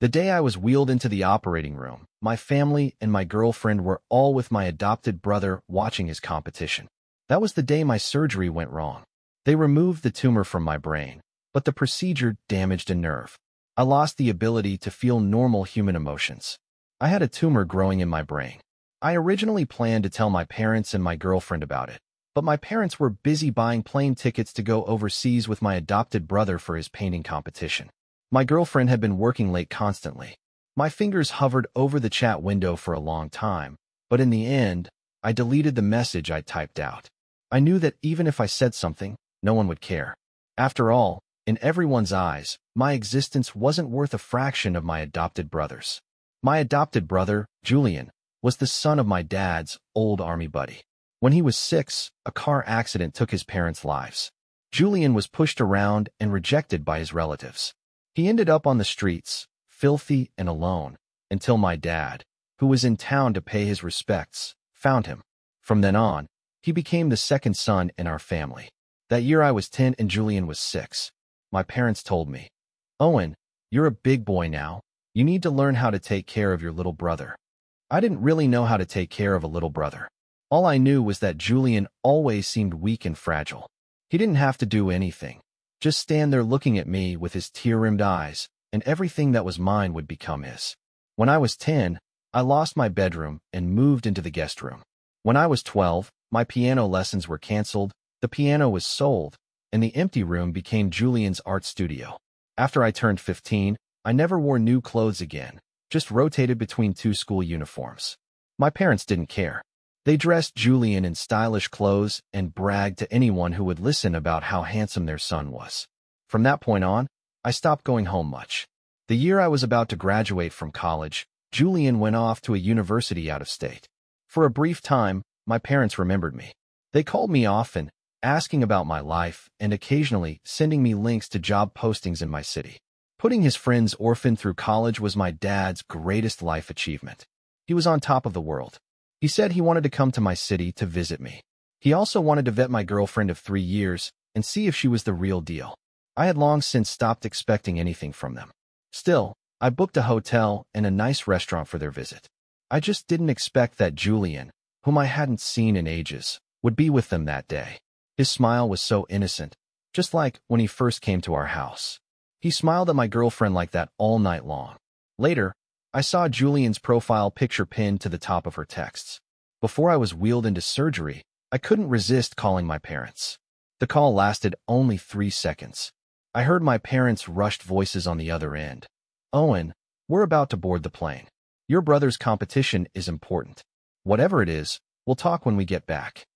The day I was wheeled into the operating room, my family and my girlfriend were all with my adopted brother watching his competition. That was the day my surgery went wrong. They removed the tumor from my brain, but the procedure damaged a nerve. I lost the ability to feel normal human emotions. I had a tumor growing in my brain. I originally planned to tell my parents and my girlfriend about it, but my parents were busy buying plane tickets to go overseas with my adopted brother for his painting competition. My girlfriend had been working late constantly. My fingers hovered over the chat window for a long time, but in the end, I deleted the message I typed out. I knew that even if I said something, no one would care. After all, in everyone's eyes, my existence wasn't worth a fraction of my adopted brother's. My adopted brother, Julian, was the son of my dad's old army buddy. When he was 6, a car accident took his parents' lives. Julian was pushed around and rejected by his relatives. He ended up on the streets, filthy and alone, until my dad, who was in town to pay his respects, found him. From then on, he became the second son in our family. That year I was 10 and Julian was 6. My parents told me, "Owen, you're a big boy now. You need to learn how to take care of your little brother." I didn't really know how to take care of a little brother. All I knew was that Julian always seemed weak and fragile. He didn't have to do anything. Just stand there looking at me with his tear-rimmed eyes, and everything that was mine would become his. When I was 10, I lost my bedroom and moved into the guest room. When I was 12, my piano lessons were canceled, the piano was sold, and the empty room became Julian's art studio. After I turned 15, I never wore new clothes again, just rotated between 2 school uniforms. My parents didn't care. They dressed Julian in stylish clothes and bragged to anyone who would listen about how handsome their son was. From that point on, I stopped going home much. The year I was about to graduate from college, Julian went off to a university out of state. For a brief time, my parents remembered me. They called me often, asking about my life and occasionally sending me links to job postings in my city. Putting his friend's orphan through college was my dad's greatest life achievement. He was on top of the world. He said he wanted to come to my city to visit me. He also wanted to vet my girlfriend of 3 years and see if she was the real deal. I had long since stopped expecting anything from them. Still, I booked a hotel and a nice restaurant for their visit. I just didn't expect that Julian, whom I hadn't seen in ages, would be with them that day. His smile was so innocent, just like when he first came to our house. He smiled at my girlfriend like that all night long. Later, I saw Julian's profile picture pinned to the top of her texts. Before I was wheeled into surgery, I couldn't resist calling my parents. The call lasted only 3 seconds. I heard my parents' rushed voices on the other end. "Owen, we're about to board the plane. Your brother's competition is important. Whatever it is, we'll talk when we get back."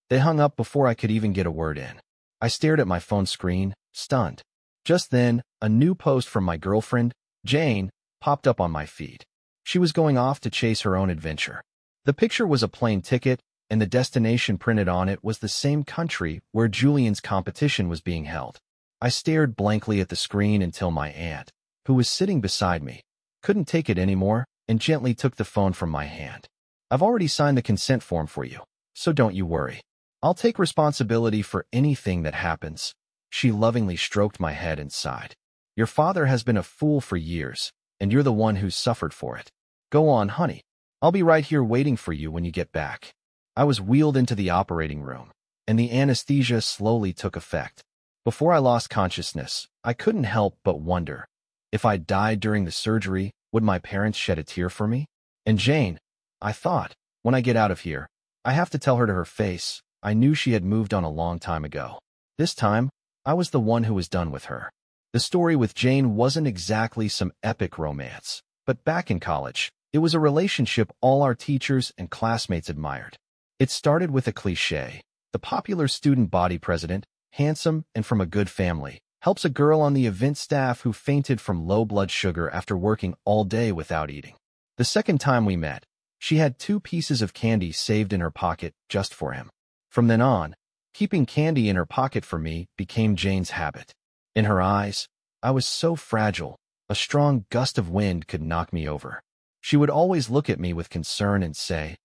They hung up before I could even get a word in. I stared at my phone screen, stunned. Just then, a new post from my girlfriend, Jane, popped up on my feed. She was going off to chase her own adventure. The picture was a plane ticket, and the destination printed on it was the same country where Julian's competition was being held. I stared blankly at the screen until my aunt, who was sitting beside me, couldn't take it anymore and gently took the phone from my hand. "I've already signed the consent form for you, so don't you worry. I'll take responsibility for anything that happens." She lovingly stroked my head and sighed. "Your father has been a fool for years, and you're the one who's suffered for it. Go on, honey. I'll be right here waiting for you when you get back." I was wheeled into the operating room, and the anesthesia slowly took effect. Before I lost consciousness, I couldn't help but wonder, if I died during the surgery, would my parents shed a tear for me? And Jane, I thought, when I get out of here, I have to tell her to her face. I knew she had moved on a long time ago. This time, I was the one who was done with her. The story with Jane wasn't exactly some epic romance, but back in college, it was a relationship all our teachers and classmates admired. It started with a cliché. The popular student body president, handsome and from a good family, helps a girl on the event staff who fainted from low blood sugar after working all day without eating. The second time we met, she had 2 pieces of candy saved in her pocket just for him. From then on, keeping candy in her pocket for me became Jane's habit. In her eyes, I was so fragile, a strong gust of wind could knock me over. She would always look at me with concern and say,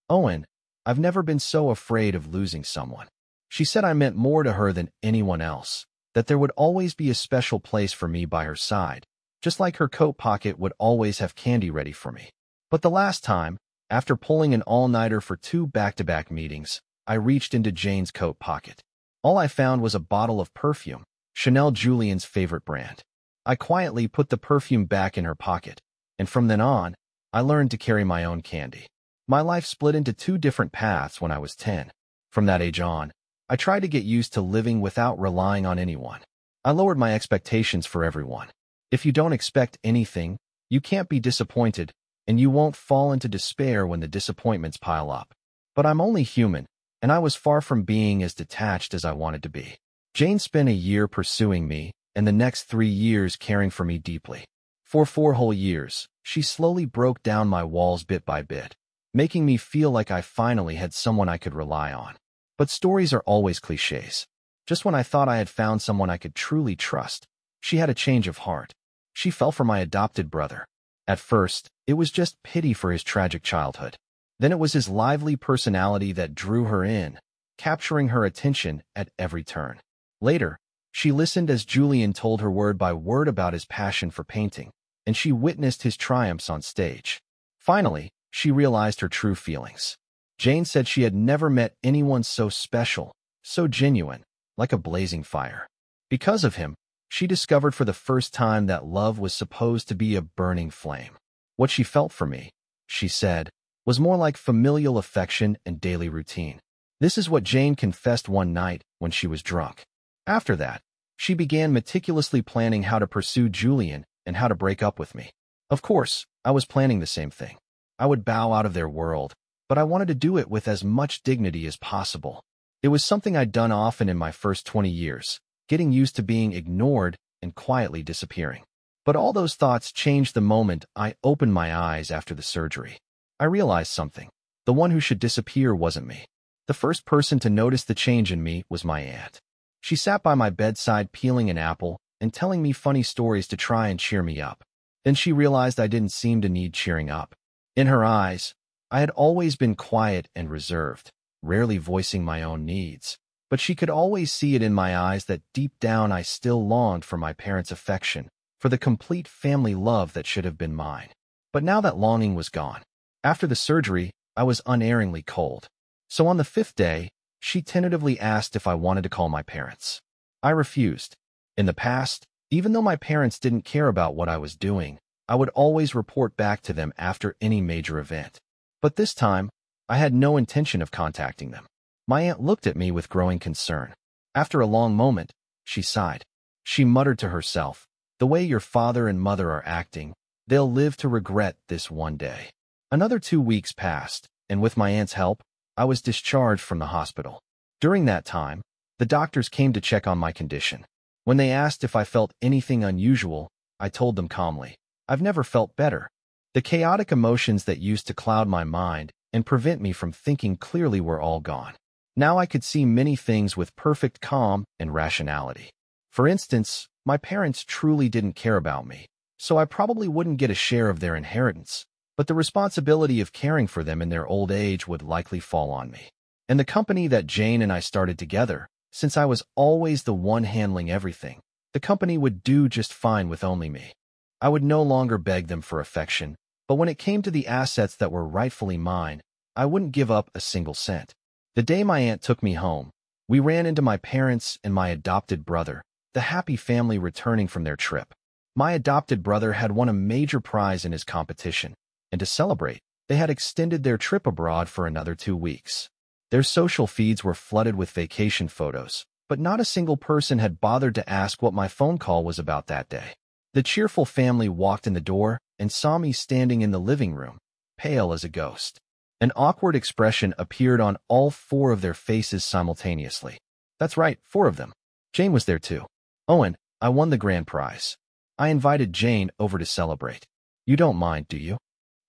"Owen, I've never been so afraid of losing someone." She said I meant more to her than anyone else, that there would always be a special place for me by her side, just like her coat pocket would always have candy ready for me. But the last time, after pulling an all-nighter for 2 back-to-back meetings, I reached into Jane's coat pocket. All I found was a bottle of perfume, Chanel Julian's favorite brand. I quietly put the perfume back in her pocket, and from then on, I learned to carry my own candy. My life split into 2 different paths when I was 10. From that age on, I tried to get used to living without relying on anyone. I lowered my expectations for everyone. If you don't expect anything, you can't be disappointed, and you won't fall into despair when the disappointments pile up. But I'm only human, and I was far from being as detached as I wanted to be. Jane spent a year pursuing me, and the next 3 years caring for me deeply. For 4 whole years, she slowly broke down my walls bit by bit, making me feel like I finally had someone I could rely on. But stories are always cliches. Just when I thought I had found someone I could truly trust, she had a change of heart. She fell for my adopted brother. At first, it was just pity for his tragic childhood. Then it was his lively personality that drew her in, capturing her attention at every turn. Later, she listened as Julian told her word by word about his passion for painting, and she witnessed his triumphs on stage. Finally, she realized her true feelings. Jane said she had never met anyone so special, so genuine, like a blazing fire. Because of him, she discovered for the first time that love was supposed to be a burning flame. What she felt for me, she said, was more like familial affection and daily routine. This is what Jane confessed one night when she was drunk. After that, she began meticulously planning how to pursue Julian and how to break up with me. Of course, I was planning the same thing. I would bow out of their world, but I wanted to do it with as much dignity as possible. It was something I'd done often in my first 20 years, getting used to being ignored and quietly disappearing. But all those thoughts changed the moment I opened my eyes after the surgery. I realized something. The one who should disappear wasn't me. The first person to notice the change in me was my aunt. She sat by my bedside peeling an apple and telling me funny stories to try and cheer me up. Then she realized I didn't seem to need cheering up. In her eyes, I had always been quiet and reserved, rarely voicing my own needs. But she could always see it in my eyes that deep down I still longed for my parents' affection, for the complete family love that should have been mine. But now that longing was gone. After the surgery, I was unerringly cold. So on the 5th day, she tentatively asked if I wanted to call my parents. I refused. In the past, even though my parents didn't care about what I was doing, I would always report back to them after any major event. But this time, I had no intention of contacting them. My aunt looked at me with growing concern. After a long moment, she sighed. She muttered to herself, "The way your father and mother are acting, they'll live to regret this one day." Another 2 weeks passed, and with my aunt's help, I was discharged from the hospital. During that time, the doctors came to check on my condition. When they asked if I felt anything unusual, I told them calmly, "I've never felt better." The chaotic emotions that used to cloud my mind and prevent me from thinking clearly were all gone. Now I could see many things with perfect calm and rationality. For instance, my parents truly didn't care about me, so I probably wouldn't get a share of their inheritance, but the responsibility of caring for them in their old age would likely fall on me. And the company that Jane and I started together, since I was always the one handling everything, the company would do just fine with only me. I would no longer beg them for affection, but when it came to the assets that were rightfully mine, I wouldn't give up a single cent. The day my aunt took me home, we ran into my parents and my adopted brother, the happy family returning from their trip. My adopted brother had won a major prize in his competition, and to celebrate, they had extended their trip abroad for another 2 weeks. Their social feeds were flooded with vacation photos, but not a single person had bothered to ask what my phone call was about that day. The cheerful family walked in the door and saw me standing in the living room, pale as a ghost. An awkward expression appeared on all 4 of their faces simultaneously. That's right, 4 of them. Jane was there too. "Owen, I won the grand prize. I invited Jane over to celebrate. You don't mind, do you?"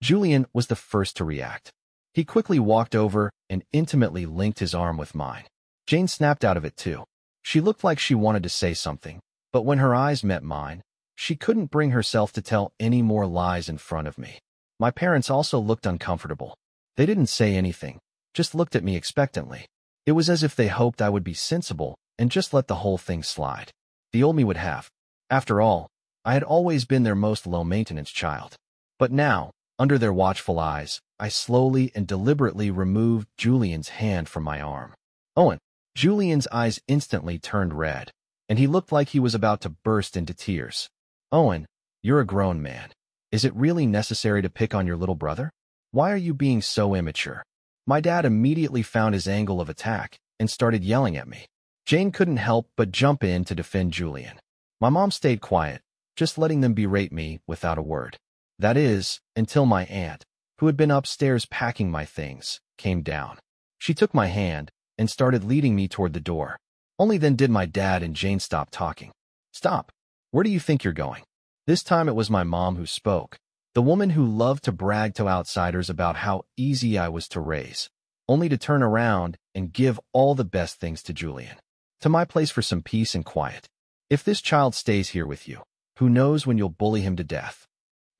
Julian was the first to react. He quickly walked over and intimately linked his arm with mine. Jane snapped out of it too. She looked like she wanted to say something, but when her eyes met mine, she couldn't bring herself to tell any more lies in front of me. My parents also looked uncomfortable. They didn't say anything, just looked at me expectantly. It was as if they hoped I would be sensible and just let the whole thing slide. The old me would have. After all, I had always been their most low-maintenance child. But now, under their watchful eyes, I slowly and deliberately removed Julian's hand from my arm. Owen. Julian's eyes instantly turned red, and he looked like he was about to burst into tears. Owen, you're a grown man. Is it really necessary to pick on your little brother? Why are you being so immature? My dad immediately found his angle of attack and started yelling at me. Jane couldn't help but jump in to defend Julian. My mom stayed quiet, just letting them berate me without a word. That is, until my aunt, who had been upstairs packing my things, came down. She took my hand and started leading me toward the door. Only then did my dad and Jane stop talking. Stop. Where do you think you're going? This time it was my mom who spoke, the woman who loved to brag to outsiders about how easy I was to raise, only to turn around and give all the best things to Julian. To my place for some peace and quiet. If this child stays here with you, who knows when you'll bully him to death?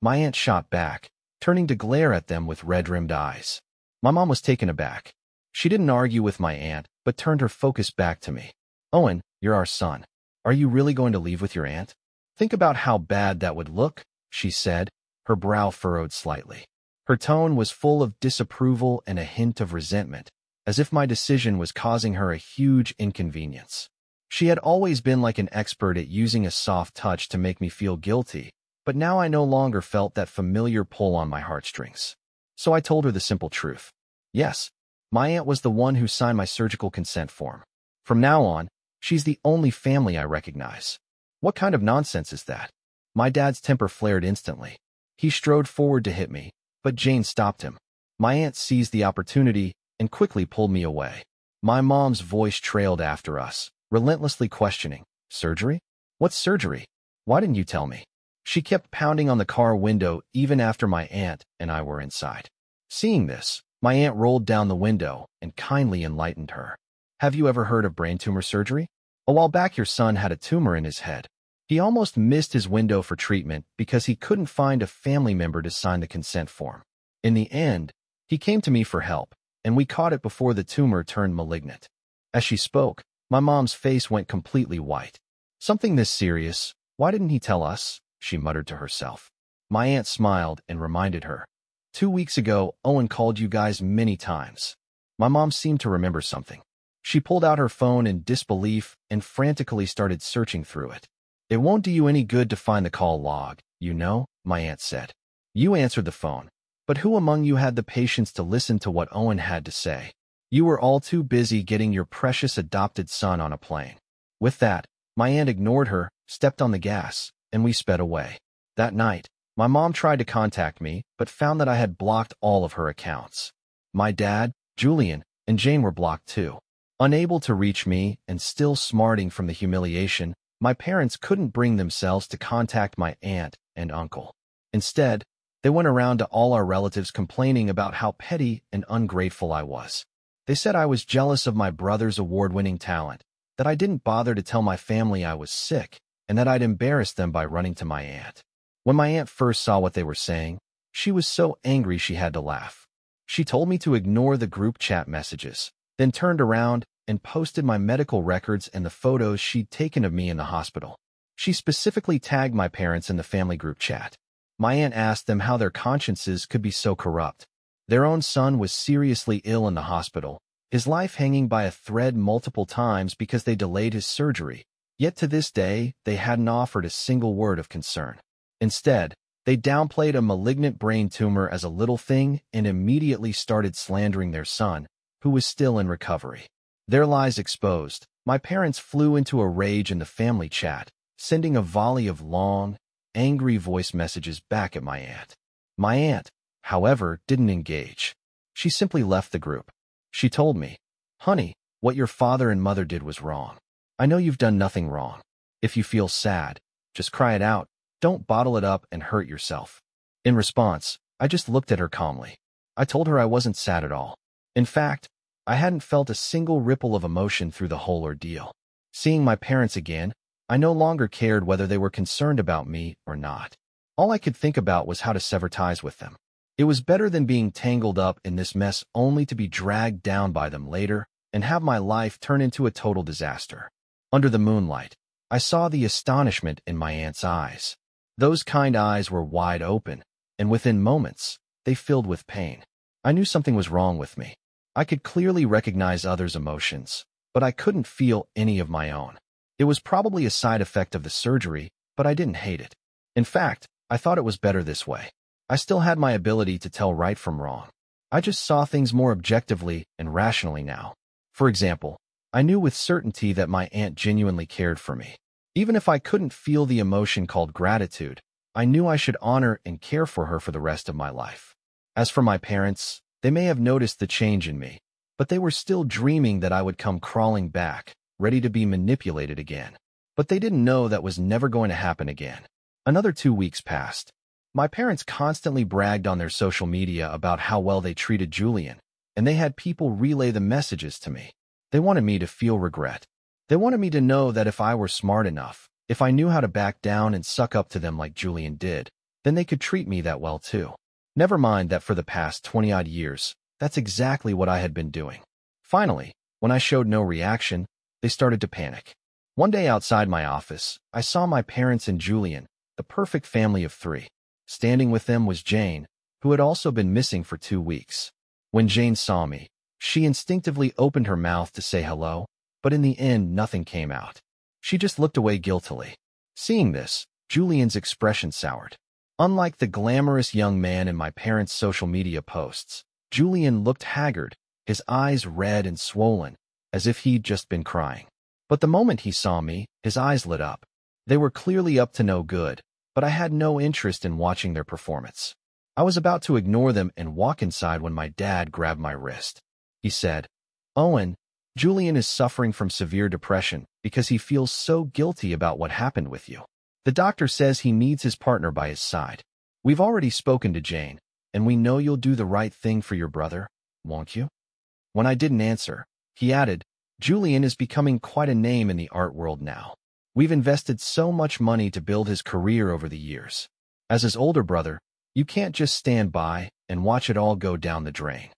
My aunt shot back, turning to glare at them with red-rimmed eyes. My mom was taken aback. She didn't argue with my aunt, but turned her focus back to me. Owen, you're our son. Are you really going to leave with your aunt? Think about how bad that would look, she said, her brow furrowed slightly. Her tone was full of disapproval and a hint of resentment, as if my decision was causing her a huge inconvenience. She had always been like an expert at using a soft touch to make me feel guilty, but now I no longer felt that familiar pull on my heartstrings. So I told her the simple truth. Yes, my aunt was the one who signed my surgical consent form. From now on, she's the only family I recognize. What kind of nonsense is that? My dad's temper flared instantly. He strode forward to hit me, but Jane stopped him. My aunt seized the opportunity and quickly pulled me away. My mom's voice trailed after us, relentlessly questioning, surgery? What surgery? Why didn't you tell me? She kept pounding on the car window even after my aunt and I were inside. Seeing this, my aunt rolled down the window and kindly enlightened her. Have you ever heard of brain tumor surgery? A while back your son had a tumor in his head. He almost missed his window for treatment because he couldn't find a family member to sign the consent form. In the end, he came to me for help, and we caught it before the tumor turned malignant. As she spoke, my mom's face went completely white. Something this serious, why didn't he tell us? She muttered to herself. My aunt smiled and reminded her. 2 weeks ago, Owen called you guys many times. My mom seemed to remember something. She pulled out her phone in disbelief and frantically started searching through it. It won't do you any good to find the call log, you know, my aunt said. You answered the phone, but who among you had the patience to listen to what Owen had to say? You were all too busy getting your precious adopted son on a plane. With that, my aunt ignored her, stepped on the gas, and we sped away. That night, my mom tried to contact me, but found that I had blocked all of her accounts. My dad, Julian, and Jane were blocked too. Unable to reach me and still smarting from the humiliation, my parents couldn't bring themselves to contact my aunt and uncle. Instead, they went around to all our relatives complaining about how petty and ungrateful I was. They said I was jealous of my brother's award-winning talent, that I didn't bother to tell my family I was sick, and that I'd embarrassed them by running to my aunt. When my aunt first saw what they were saying, she was so angry she had to laugh. She told me to ignore the group chat messages, then turned around and posted my medical records and the photos she'd taken of me in the hospital. She specifically tagged my parents in the family group chat. My aunt asked them how their consciences could be so corrupt. Their own son was seriously ill in the hospital, his life hanging by a thread multiple times because they delayed his surgery, yet to this day they hadn't offered a single word of concern. Instead, they downplayed a malignant brain tumor as a little thing and immediately started slandering their son, who was still in recovery. Their lies exposed, my parents flew into a rage in the family chat, sending a volley of long, angry voice messages back at my aunt. My aunt, however, didn't engage. She simply left the group. She told me, "Honey, what your father and mother did was wrong. I know you've done nothing wrong. If you feel sad, just cry it out. Don't bottle it up and hurt yourself." In response, I just looked at her calmly. I told her I wasn't sad at all. In fact, I hadn't felt a single ripple of emotion through the whole ordeal. Seeing my parents again, I no longer cared whether they were concerned about me or not. All I could think about was how to sever ties with them. It was better than being tangled up in this mess only to be dragged down by them later and have my life turn into a total disaster. Under the moonlight, I saw the astonishment in my aunt's eyes. Those kind eyes were wide open, and within moments, they filled with pain. I knew something was wrong with me. I could clearly recognize others' emotions, but I couldn't feel any of my own. It was probably a side effect of the surgery, but I didn't hate it. In fact, I thought it was better this way. I still had my ability to tell right from wrong. I just saw things more objectively and rationally now. For example, I knew with certainty that my aunt genuinely cared for me. Even if I couldn't feel the emotion called gratitude, I knew I should honor and care for her for the rest of my life. As for my parents, they may have noticed the change in me, but they were still dreaming that I would come crawling back, ready to be manipulated again. But they didn't know that was never going to happen again. Another 2 weeks passed. My parents constantly bragged on their social media about how well they treated Julian, and they had people relay the messages to me. They wanted me to feel regret. They wanted me to know that if I were smart enough, if I knew how to back down and suck up to them like Julian did, then they could treat me that well too. Never mind that for the past 20-odd years, that's exactly what I had been doing. Finally, when I showed no reaction, they started to panic. One day outside my office, I saw my parents and Julian, the perfect family of 3. Standing with them was Jane, who had also been missing for 2 weeks. When Jane saw me, she instinctively opened her mouth to say hello, but in the end nothing came out. She just looked away guiltily. Seeing this, Julian's expression soured. Unlike the glamorous young man in my parents' social media posts, Julian looked haggard, his eyes red and swollen, as if he'd just been crying. But the moment he saw me, his eyes lit up. They were clearly up to no good, but I had no interest in watching their performance. I was about to ignore them and walk inside when my dad grabbed my wrist. He said, "Owen, Julian is suffering from severe depression because he feels so guilty about what happened with you. The doctor says he needs his partner by his side. We've already spoken to Jane, and we know you'll do the right thing for your brother, won't you?" When I didn't answer, he added, "Julian is becoming quite a name in the art world now. We've invested so much money to build his career over the years. As his older brother, you can't just stand by and watch it all go down the drain."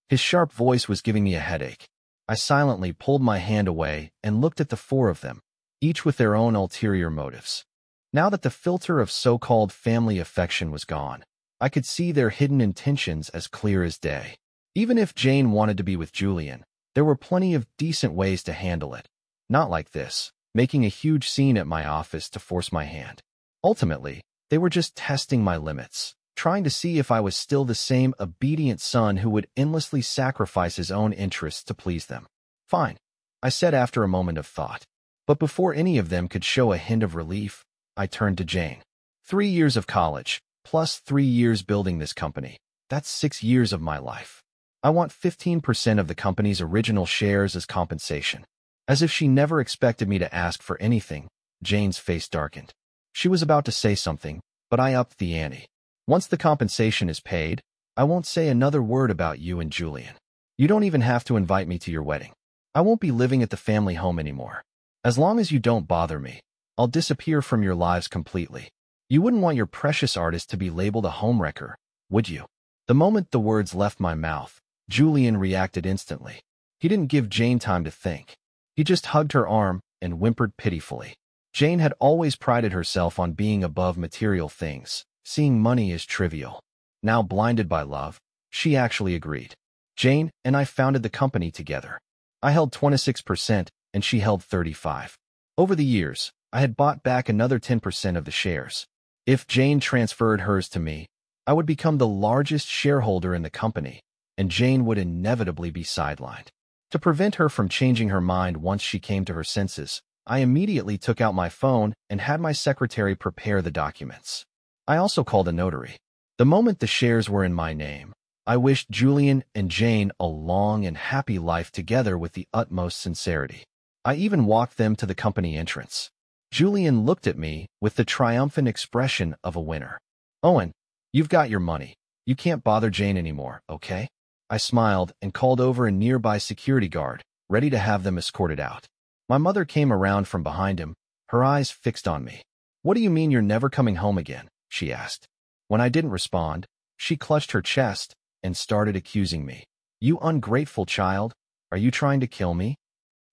His sharp voice was giving me a headache. I silently pulled my hand away and looked at the 4 of them, each with their own ulterior motives. Now that the filter of so-called family affection was gone, I could see their hidden intentions as clear as day. Even if Jane wanted to be with Julian, there were plenty of decent ways to handle it. Not like this, making a huge scene at my office to force my hand. Ultimately, they were just testing my limits, trying to see if I was still the same obedient son who would endlessly sacrifice his own interests to please them. "Fine," I said after a moment of thought. But before any of them could show a hint of relief, I turned to Jane. 3 years of college, plus 3 years building this company. That's 6 years of my life. I want 15% of the company's original shares as compensation. As if she never expected me to ask for anything, Jane's face darkened. She was about to say something, but I upped the ante. "Once the compensation is paid, I won't say another word about you and Julian. You don't even have to invite me to your wedding. I won't be living at the family home anymore. As long as you don't bother me, I'll disappear from your lives completely. You wouldn't want your precious artist to be labeled a homewrecker, would you?" The moment the words left my mouth, Julian reacted instantly. He didn't give Jane time to think. He just hugged her arm and whimpered pitifully. Jane had always prided herself on being above material things, seeing money as trivial. Now blinded by love, she actually agreed. Jane and I founded the company together. I held 26% and she held 35%. Over the years, I had bought back another 10% of the shares. If Jane transferred hers to me, I would become the largest shareholder in the company, and Jane would inevitably be sidelined. To prevent her from changing her mind once she came to her senses, I immediately took out my phone and had my secretary prepare the documents. I also called a notary. The moment the shares were in my name, I wished Julian and Jane a long and happy life together with the utmost sincerity. I even walked them to the company entrance. Julian looked at me with the triumphant expression of a winner. "Owen, you've got your money. You can't bother Jane anymore, okay?" I smiled and called over a nearby security guard, ready to have them escorted out. My mother came around from behind him, her eyes fixed on me. "What do you mean you're never coming home again?" she asked. When I didn't respond, she clutched her chest and started accusing me. "You ungrateful child, are you trying to kill me?"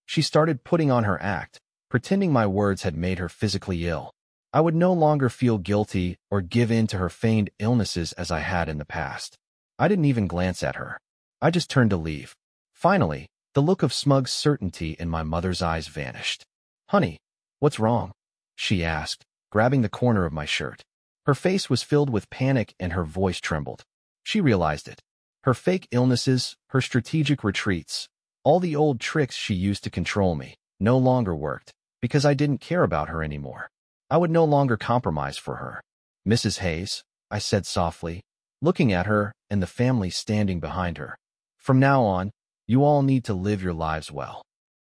She started putting on her act, pretending my words had made her physically ill. I would no longer feel guilty or give in to her feigned illnesses as I had in the past. I didn't even glance at her. I just turned to leave. Finally, the look of smug certainty in my mother's eyes vanished. "Honey, what's wrong?" she asked, grabbing the corner of my shirt. Her face was filled with panic and her voice trembled. She realized it. Her fake illnesses, her strategic retreats, all the old tricks she used to control me, no longer worked, because I didn't care about her anymore. I would no longer compromise for her. "Mrs. Hayes," I said softly, looking at her and the family standing behind her. "From now on, you all need to live your lives well."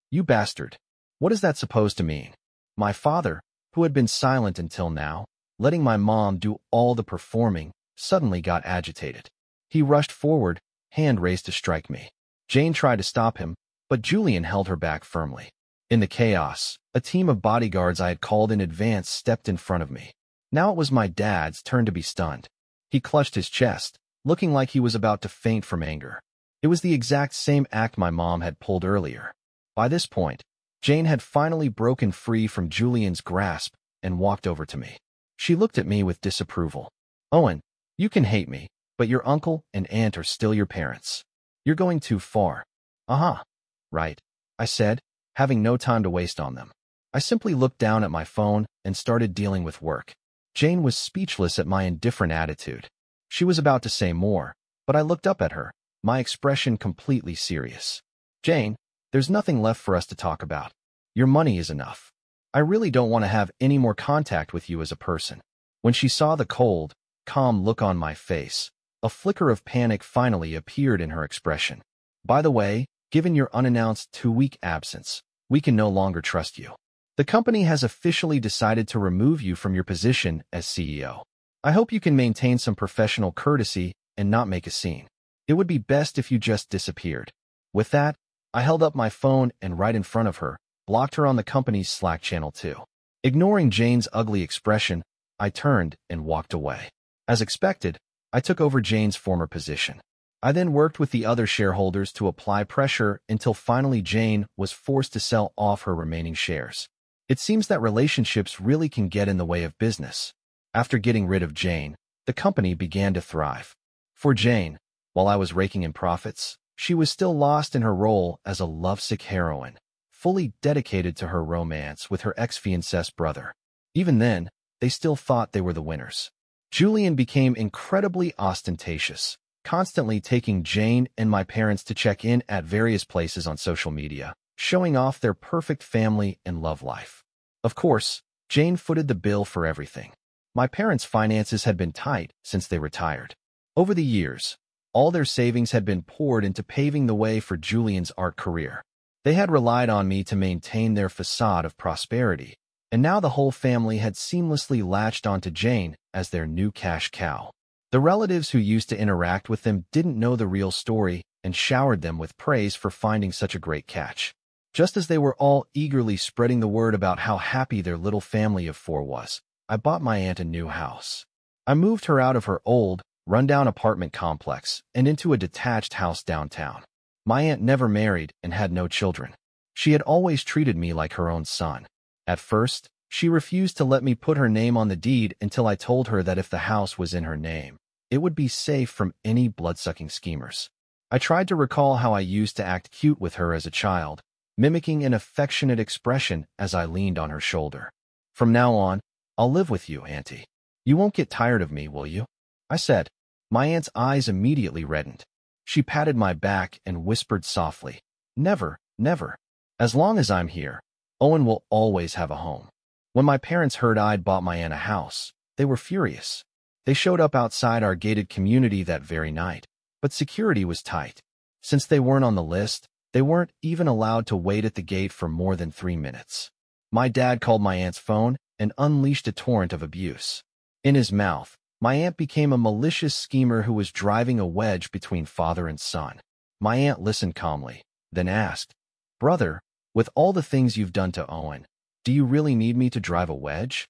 "You bastard. What is that supposed to mean?" My father, who had been silent until now, letting my mom do all the performing, suddenly got agitated. He rushed forward, hand raised to strike me. Jane tried to stop him, but Julian held her back firmly. In the chaos, a team of bodyguards I had called in advance stepped in front of me. Now it was my dad's turn to be stunned. He clutched his chest, looking like he was about to faint from anger. It was the exact same act my mom had pulled earlier. By this point, Jane had finally broken free from Julian's grasp and walked over to me. She looked at me with disapproval. "Owen, you can hate me, but your uncle and aunt are still your parents. You're going too far." "Uh-huh. Right," I said, having no time to waste on them. I simply looked down at my phone and started dealing with work. Jane was speechless at my indifferent attitude. She was about to say more, but I looked up at her, my expression completely serious. "Jane, there's nothing left for us to talk about. Your money is enough. I really don't want to have any more contact with you as a person." When she saw the cold, calm look on my face, a flicker of panic finally appeared in her expression. "By the way, given your unannounced 2-week absence, we can no longer trust you. The company has officially decided to remove you from your position as CEO. I hope you can maintain some professional courtesy and not make a scene. It would be best if you just disappeared." With that, I held up my phone and right in front of her, blocked her on the company's Slack channel too. Ignoring Jane's ugly expression, I turned and walked away. As expected, I took over Jane's former position. I then worked with the other shareholders to apply pressure until finally Jane was forced to sell off her remaining shares. It seems that relationships really can get in the way of business. After getting rid of Jane, the company began to thrive. For Jane, while I was raking in profits, she was still lost in her role as a lovesick heroine, fully dedicated to her romance with her ex-fiancé's brother. Even then, they still thought they were the winners. Julian became incredibly ostentatious, constantly taking Jane and my parents to check in at various places on social media, showing off their perfect family and love life. Of course, Jane footed the bill for everything. My parents' finances had been tight since they retired. Over the years, all their savings had been poured into paving the way for Julian's art career. They had relied on me to maintain their facade of prosperity, and now the whole family had seamlessly latched onto Jane as their new cash cow. The relatives who used to interact with them didn't know the real story and showered them with praise for finding such a great catch. Just as they were all eagerly spreading the word about how happy their little family of 4 was, I bought my aunt a new house. I moved her out of her old, rundown apartment complex and into a detached house downtown. My aunt never married and had no children. She had always treated me like her own son. At first, she refused to let me put her name on the deed until I told her that if the house was in her name, it would be safe from any blood-sucking schemers. I tried to recall how I used to act cute with her as a child, mimicking an affectionate expression as I leaned on her shoulder. "From now on, I'll live with you, Auntie. You won't get tired of me, will you?" I said. My aunt's eyes immediately reddened. She patted my back and whispered softly, "Never, never. As long as I'm here, Owen will always have a home." When my parents heard I'd bought my aunt a house, they were furious. They showed up outside our gated community that very night, but security was tight. Since they weren't on the list, they weren't even allowed to wait at the gate for more than 3 minutes. My dad called my aunt's phone and unleashed a torrent of abuse. In his mouth, my aunt became a malicious schemer who was driving a wedge between father and son. My aunt listened calmly, then asked, "Brother, with all the things you've done to Owen, do you really need me to drive a wedge?"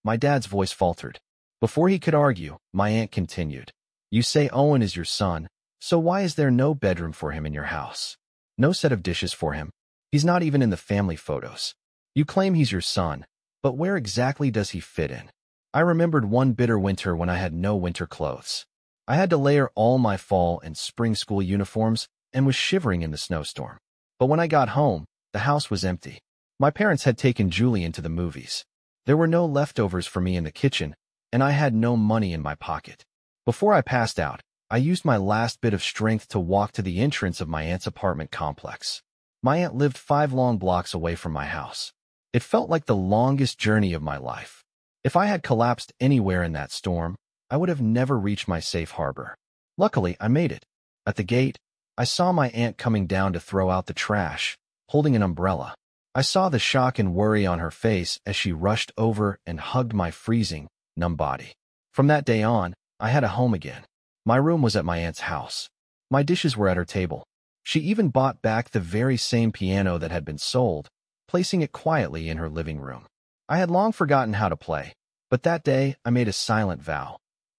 My dad's voice faltered. Before he could argue, my aunt continued, "You say Owen is your son, so why is there no bedroom for him in your house? No set of dishes for him? He's not even in the family photos. You claim he's your son, But where exactly does he fit in? I remembered one bitter winter when I had no winter clothes. I had to layer all my fall and spring school uniforms and was shivering in the snowstorm. But when I got home, the house was empty. My parents had taken Julian to the movies. There were no leftovers for me in the kitchen, and I had no money in my pocket. Before I passed out, I used my last bit of strength to walk to the entrance of my aunt's apartment complex. My aunt lived 5 long blocks away from my house. It felt like the longest journey of my life. If I had collapsed anywhere in that storm, I would have never reached my safe harbor. Luckily, I made it. At the gate, I saw my aunt coming down to throw out the trash, holding an umbrella. I saw the shock and worry on her face as she rushed over and hugged my freezing, numb body. From that day on, I had a home again. My room was at my aunt's house. My dishes were at her table. She even bought back the very same piano that had been sold, placing it quietly in her living room. I had long forgotten how to play, but that day I made a silent vow.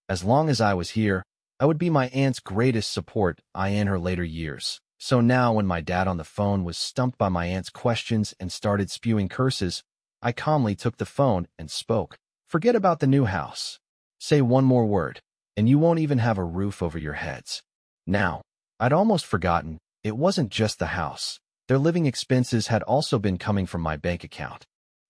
As long as I was here, I would be my aunt's greatest support in her later years. So now when my dad on the phone was stumped by my aunt's questions and started spewing curses, I calmly took the phone and spoke. Forget about the new house. Say one more word, and you won't even have a roof over your heads. Now, I'd almost forgotten, it wasn't just the house. Their living expenses had also been coming from my bank account.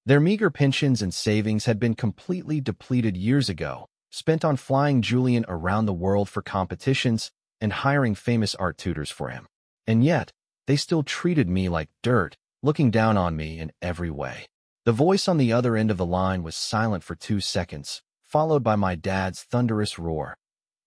Their meager pensions and savings had been completely depleted years ago, spent on flying Julian around the world for competitions and hiring famous art tutors for him. And yet, they still treated me like dirt, looking down on me in every way. The voice on the other end of the line was silent for 2 seconds, followed by my dad's thunderous roar.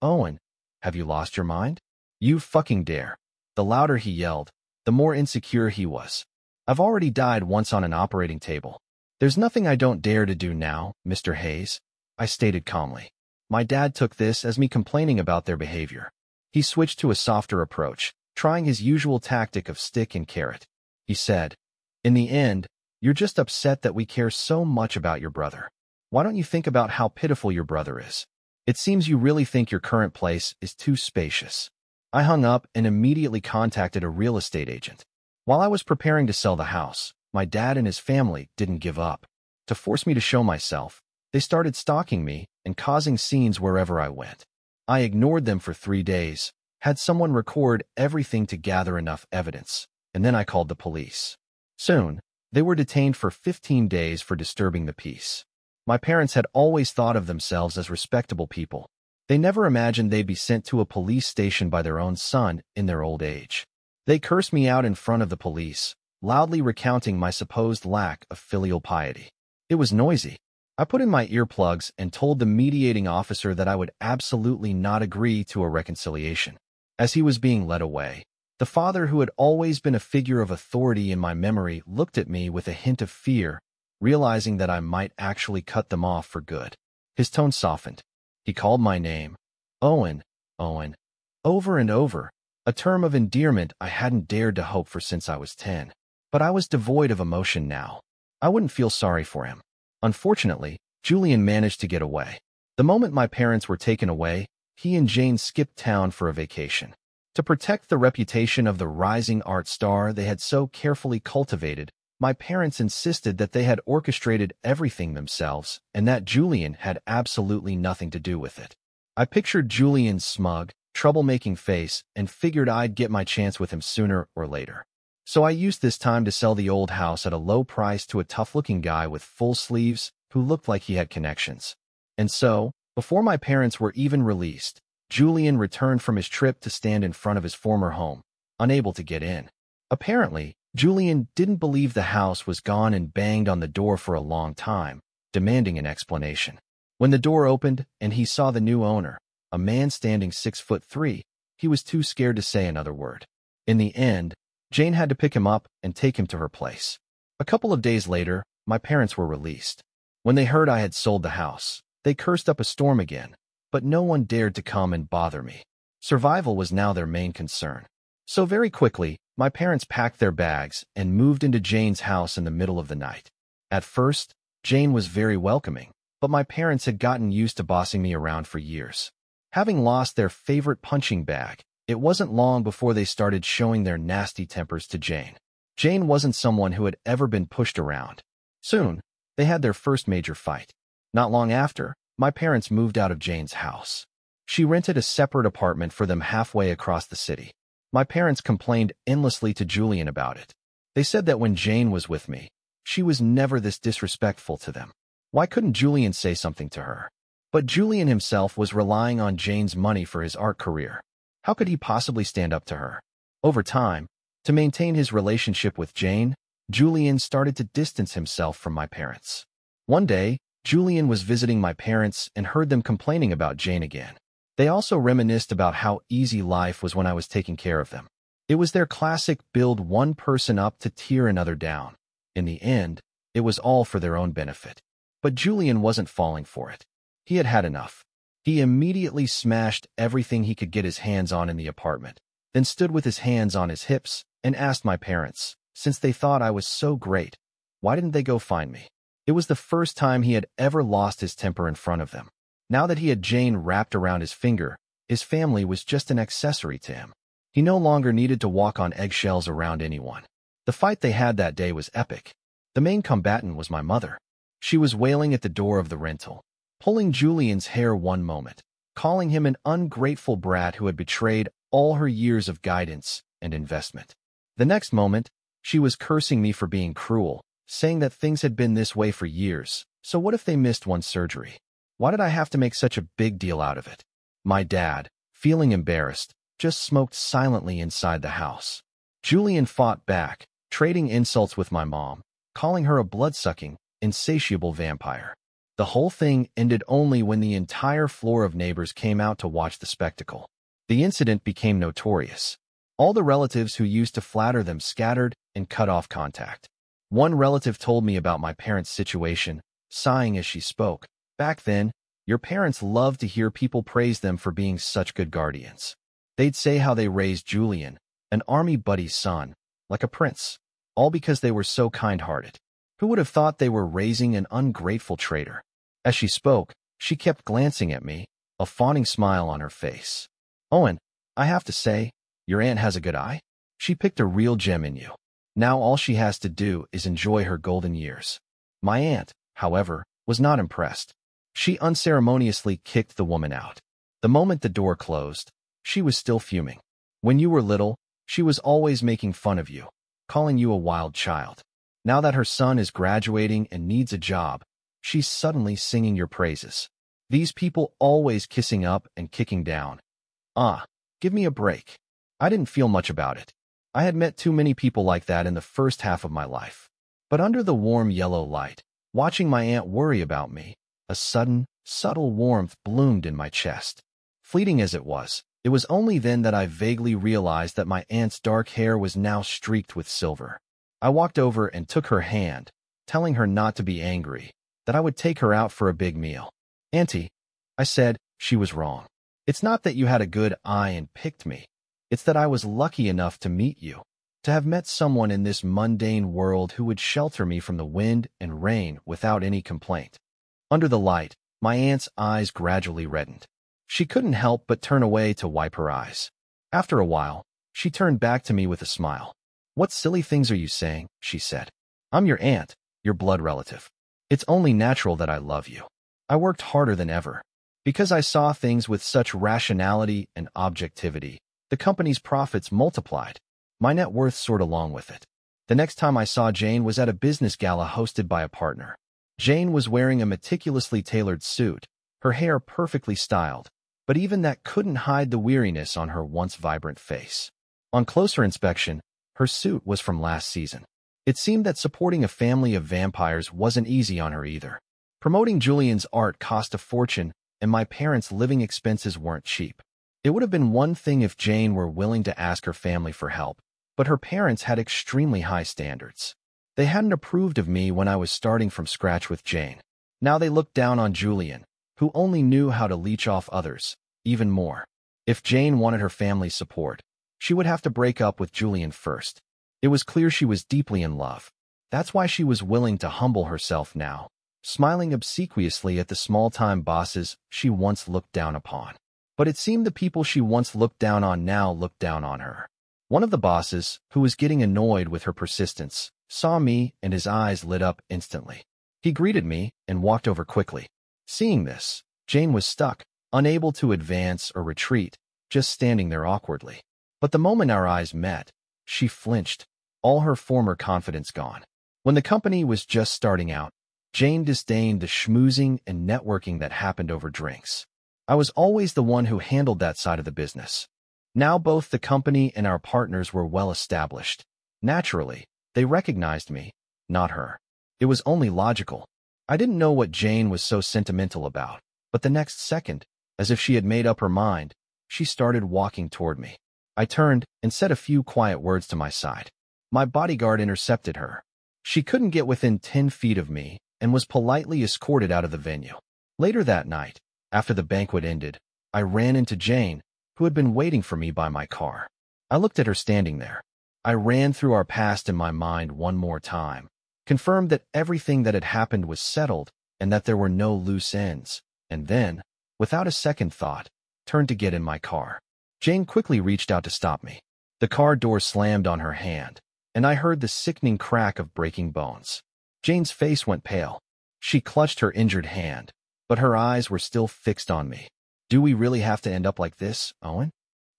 "Owen, have you lost your mind? You fucking dare." The louder he yelled, the more insecure he was. "I've already died once on an operating table. There's nothing I don't dare to do now, Mr. Hayes," I stated calmly. My dad took this as me complaining about their behavior. He switched to a softer approach, trying his usual tactic of stick and carrot. He said, "In the end, you're just upset that we care so much about your brother. Why don't you think about how pitiful your brother is? It seems you really think your current place is too spacious." I hung up and immediately contacted a real estate agent. While I was preparing to sell the house, my dad and his family didn't give up. To force me to show myself, they started stalking me and causing scenes wherever I went. I ignored them for 3 days, had someone record everything to gather enough evidence, and then I called the police. Soon, they were detained for 15 days for disturbing the peace. My parents had always thought of themselves as respectable people. They never imagined they'd be sent to a police station by their own son in their old age. They cursed me out in front of the police, loudly recounting my supposed lack of filial piety. It was noisy. I put in my earplugs and told the mediating officer that I would absolutely not agree to a reconciliation. As he was being led away, the father who had always been a figure of authority in my memory looked at me with a hint of fear, realizing that I might actually cut them off for good. His tone softened. He called my name. Owen, Owen, over and over, a term of endearment I hadn't dared to hope for since I was 10. But I was devoid of emotion now. I wouldn't feel sorry for him. Unfortunately, Julian managed to get away. The moment my parents were taken away, he and Jane skipped town for a vacation. To protect the reputation of the rising art star they had so carefully cultivated, my parents insisted that they had orchestrated everything themselves and that Julian had absolutely nothing to do with it. I pictured Julian's smug, troublemaking face and figured I'd get my chance with him sooner or later. So I used this time to sell the old house at a low price to a tough-looking guy with full sleeves who looked like he had connections. And so, before my parents were even released, Julian returned from his trip to stand in front of his former home, unable to get in. Apparently, Julian didn't believe the house was gone and banged on the door for a long time, demanding an explanation. When the door opened and he saw the new owner, a man standing 6'3", he was too scared to say another word. In the end, Jane had to pick him up and take him to her place. A couple of days later, my parents were released. When they heard I had sold the house, they cursed up a storm again, but no one dared to come and bother me. Survival was now their main concern. So very quickly, my parents packed their bags and moved into Jane's house in the middle of the night. At first, Jane was very welcoming, but my parents had gotten used to bossing me around for years. Having lost their favorite punching bag, it wasn't long before they started showing their nasty tempers to Jane. Jane wasn't someone who had ever been pushed around. Soon, They had their first major fight. Not long after, my parents moved out of Jane's house. She rented a separate apartment for them halfway across the city. My parents complained endlessly to Julian about it. They said that when Jane was with me, she was never this disrespectful to them. Why couldn't Julian say something to her? But Julian himself was relying on Jane's money for his art career. How could he possibly stand up to her? Over time, to maintain his relationship with Jane, Julian started to distance himself from my parents. One day, Julian was visiting my parents and heard them complaining about Jane again. They also reminisced about how easy life was when I was taking care of them. It was their classic build one person up to tear another down. In the end, it was all for their own benefit. But Julian wasn't falling for it. He had had enough. He immediately smashed everything he could get his hands on in the apartment, then stood with his hands on his hips and asked my parents, since they thought I was so great, why didn't they go find me? It was the first time he had ever lost his temper in front of them. Now that he had Jane wrapped around his finger, his family was just an accessory to him. He no longer needed to walk on eggshells around anyone. The fight they had that day was epic. The main combatant was my mother. She was wailing at the door of the rental, pulling Julian's hair one moment, calling him an ungrateful brat who had betrayed all her years of guidance and investment. The next moment, she was cursing me for being cruel, saying that things had been this way for years, so what if they missed one surgery? Why did I have to make such a big deal out of it? My dad, feeling embarrassed, just smoked silently inside the house. Julian fought back, trading insults with my mom, calling her a blood-sucking, insatiable vampire. The whole thing ended only when the entire floor of neighbors came out to watch the spectacle. The incident became notorious. All the relatives who used to flatter them scattered and cut off contact. One relative told me about my parents' situation, sighing as she spoke. Back then, your parents loved to hear people praise them for being such good guardians. They'd say how they raised Julian, an army buddy's son, like a prince, all because they were so kind-hearted. Who would have thought they were raising an ungrateful traitor? As she spoke, she kept glancing at me, a fawning smile on her face. Owen, I have to say, your aunt has a good eye. She picked a real gem in you. Now all she has to do is enjoy her golden years. My aunt, however, was not impressed. She unceremoniously kicked the woman out. The moment the door closed, she was still fuming. When you were little, she was always making fun of you, calling you a wild child. Now that her son is graduating and needs a job, she's suddenly singing your praises. These people always kissing up and kicking down. Give me a break. I didn't feel much about it. I had met too many people like that in the first half of my life. But under the warm yellow light, watching my aunt worry about me, a sudden, subtle warmth bloomed in my chest. Fleeting as it was only then that I vaguely realized that my aunt's dark hair was now streaked with silver. I walked over and took her hand, telling her not to be angry, that I would take her out for a big meal. Auntie, I said, she was wrong. It's not that you had a good eye and picked me. It's that I was lucky enough to meet you, to have met someone in this mundane world who would shelter me from the wind and rain without any complaint. Under the light, my aunt's eyes gradually reddened. She couldn't help but turn away to wipe her eyes. After a while, she turned back to me with a smile. What silly things are you saying? She said. I'm your aunt, your blood relative. It's only natural that I love you. I worked harder than ever. Because I saw things with such rationality and objectivity, the company's profits multiplied. My net worth soared along with it. The next time I saw Jane was at a business gala hosted by a partner. Jane was wearing a meticulously tailored suit, her hair perfectly styled, but even that couldn't hide the weariness on her once vibrant face. On closer inspection, her suit was from last season. It seemed that supporting a family of vampires wasn't easy on her either. Promoting Julian's art cost a fortune, and my parents' living expenses weren't cheap. It would have been one thing if Jane were willing to ask her family for help, but her parents had extremely high standards. They hadn't approved of me when I was starting from scratch with Jane. Now they looked down on Julian, who only knew how to leech off others, even more. If Jane wanted her family's support, she would have to break up with Julian first. It was clear she was deeply in love. That's why she was willing to humble herself now, smiling obsequiously at the small-time bosses she once looked down upon. But it seemed the people she once looked down on now looked down on her. One of the bosses, who was getting annoyed with her persistence, saw me and his eyes lit up instantly. He greeted me and walked over quickly. Seeing this, Jane was stuck, unable to advance or retreat, just standing there awkwardly. But the moment our eyes met, she flinched, all her former confidence gone. When the company was just starting out, Jane disdained the schmoozing and networking that happened over drinks. I was always the one who handled that side of the business. Now both the company and our partners were well established. Naturally, they recognized me, not her. It was only logical. I didn't know what Jane was so sentimental about, but the next second, as if she had made up her mind, she started walking toward me. I turned and said a few quiet words to my side. My bodyguard intercepted her. She couldn't get within 10 feet of me and was politely escorted out of the venue. Later that night, after the banquet ended, I ran into Jane, who had been waiting for me by my car. I looked at her standing there. I ran through our past in my mind one more time, confirmed that everything that had happened was settled and that there were no loose ends, and then, without a second thought, turned to get in my car. Jane quickly reached out to stop me. The car door slammed on her hand, and I heard the sickening crack of breaking bones. Jane's face went pale. She clutched her injured hand, but her eyes were still fixed on me. "Do we really have to end up like this, Owen?"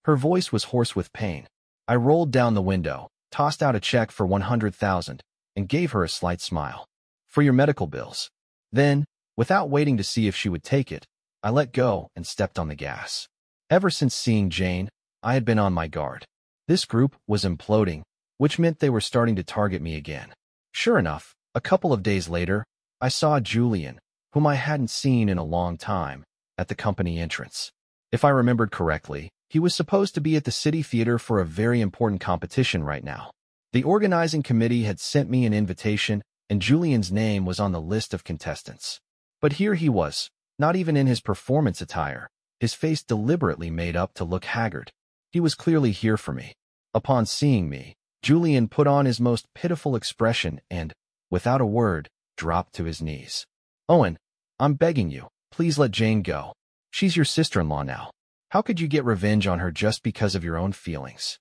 Her voice was hoarse with pain. I rolled down the window, tossed out a check for $100,000, and gave her a slight smile. "For your medical bills." Then, without waiting to see if she would take it, I let go and stepped on the gas. Ever since seeing Jane, I had been on my guard. This group was imploding, which meant they were starting to target me again. Sure enough, a couple of days later, I saw Julian, whom I hadn't seen in a long time, at the company entrance. If I remembered correctly, he was supposed to be at the City Theater for a very important competition right now. The organizing committee had sent me an invitation, and Julian's name was on the list of contestants. But here he was, not even in his performance attire, his face deliberately made up to look haggard. He was clearly here for me. Upon seeing me, Julian put on his most pitiful expression and, without a word, dropped to his knees. "Owen, I'm begging you, please let Jane go. She's your sister-in-law now. How could you get revenge on her just because of your own feelings?"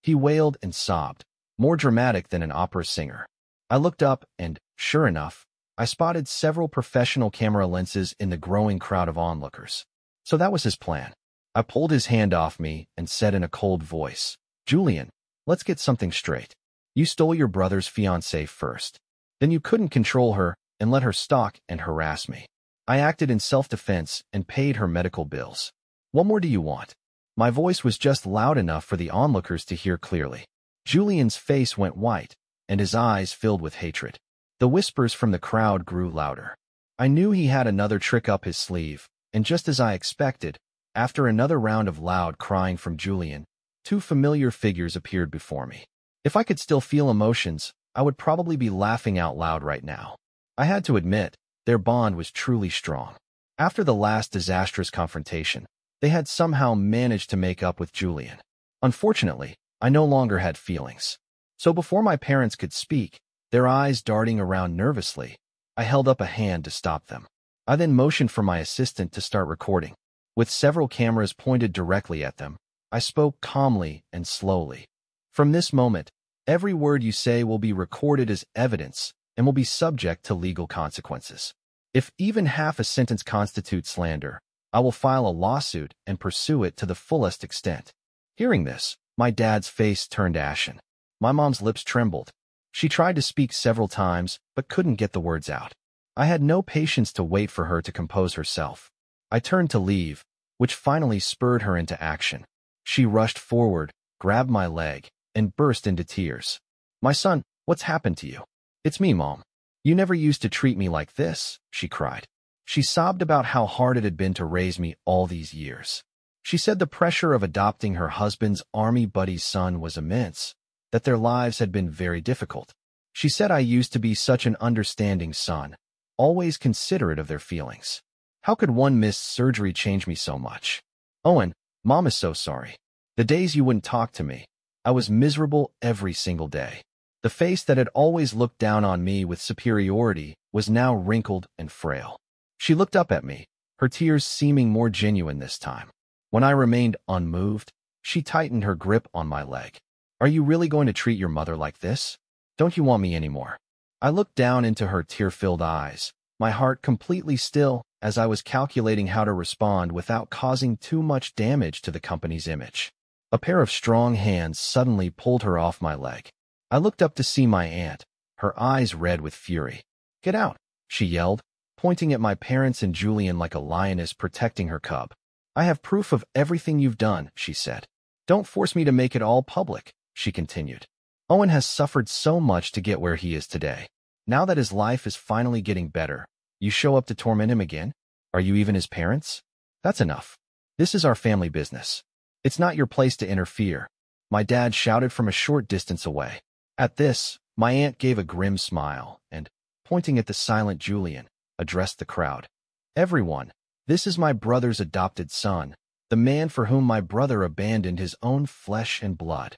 He wailed and sobbed, more dramatic than an opera singer. I looked up and, sure enough, I spotted several professional camera lenses in the growing crowd of onlookers. So that was his plan. I pulled his hand off me and said in a cold voice, "Julian, let's get something straight. You stole your brother's fiancée first. Then you couldn't control her and let her stalk and harass me. I acted in self-defense and paid her medical bills. What more do you want?" My voice was just loud enough for the onlookers to hear clearly. Julian's face went white, and his eyes filled with hatred. The whispers from the crowd grew louder. I knew he had another trick up his sleeve, and just as I expected, after another round of loud crying from Julian, two familiar figures appeared before me. If I could still feel emotions, I would probably be laughing out loud right now. I had to admit, their bond was truly strong. After the last disastrous confrontation, they had somehow managed to make up with Julian. Unfortunately, I no longer had feelings. So before my parents could speak, their eyes darting around nervously, I held up a hand to stop them. I then motioned for my assistant to start recording. With several cameras pointed directly at them, I spoke calmly and slowly. "From this moment, every word you say will be recorded as evidence and will be subject to legal consequences. If even half a sentence constitutes slander, I will file a lawsuit and pursue it to the fullest extent." Hearing this, my dad's face turned ashen. My mom's lips trembled. She tried to speak several times, but couldn't get the words out. I had no patience to wait for her to compose herself. I turned to leave, which finally spurred her into action. She rushed forward, grabbed my leg, and burst into tears. "My son, what's happened to you?" "It's me, Mom. You never used to treat me like this," she cried. She sobbed about how hard it had been to raise me all these years. She said the pressure of adopting her husband's army buddy's son was immense, that their lives had been very difficult. She said I used to be such an understanding son, always considerate of their feelings. How could one missed surgery change me so much? "Owen, Mom is so sorry. The days you wouldn't talk to me, I was miserable every single day." The face that had always looked down on me with superiority was now wrinkled and frail. She looked up at me, her tears seeming more genuine this time. When I remained unmoved, she tightened her grip on my leg. "Are you really going to treat your mother like this? Don't you want me anymore?" I looked down into her tear-filled eyes, my heart completely still as I was calculating how to respond without causing too much damage to the company's image. A pair of strong hands suddenly pulled her off my leg. I looked up to see my aunt, her eyes red with fury. "Get out," she yelled, pointing at my parents and Julian like a lioness protecting her cub. "I have proof of everything you've done," she said. "Don't force me to make it all public," she continued. "Owen has suffered so much to get where he is today. Now that his life is finally getting better, you show up to torment him again? Are you even his parents? That's enough. This is our family business. It's not your place to interfere," my dad shouted from a short distance away. At this, my aunt gave a grim smile and, pointing at the silent Julian, addressed the crowd. "Everyone, this is my brother's adopted son, the man for whom my brother abandoned his own flesh and blood."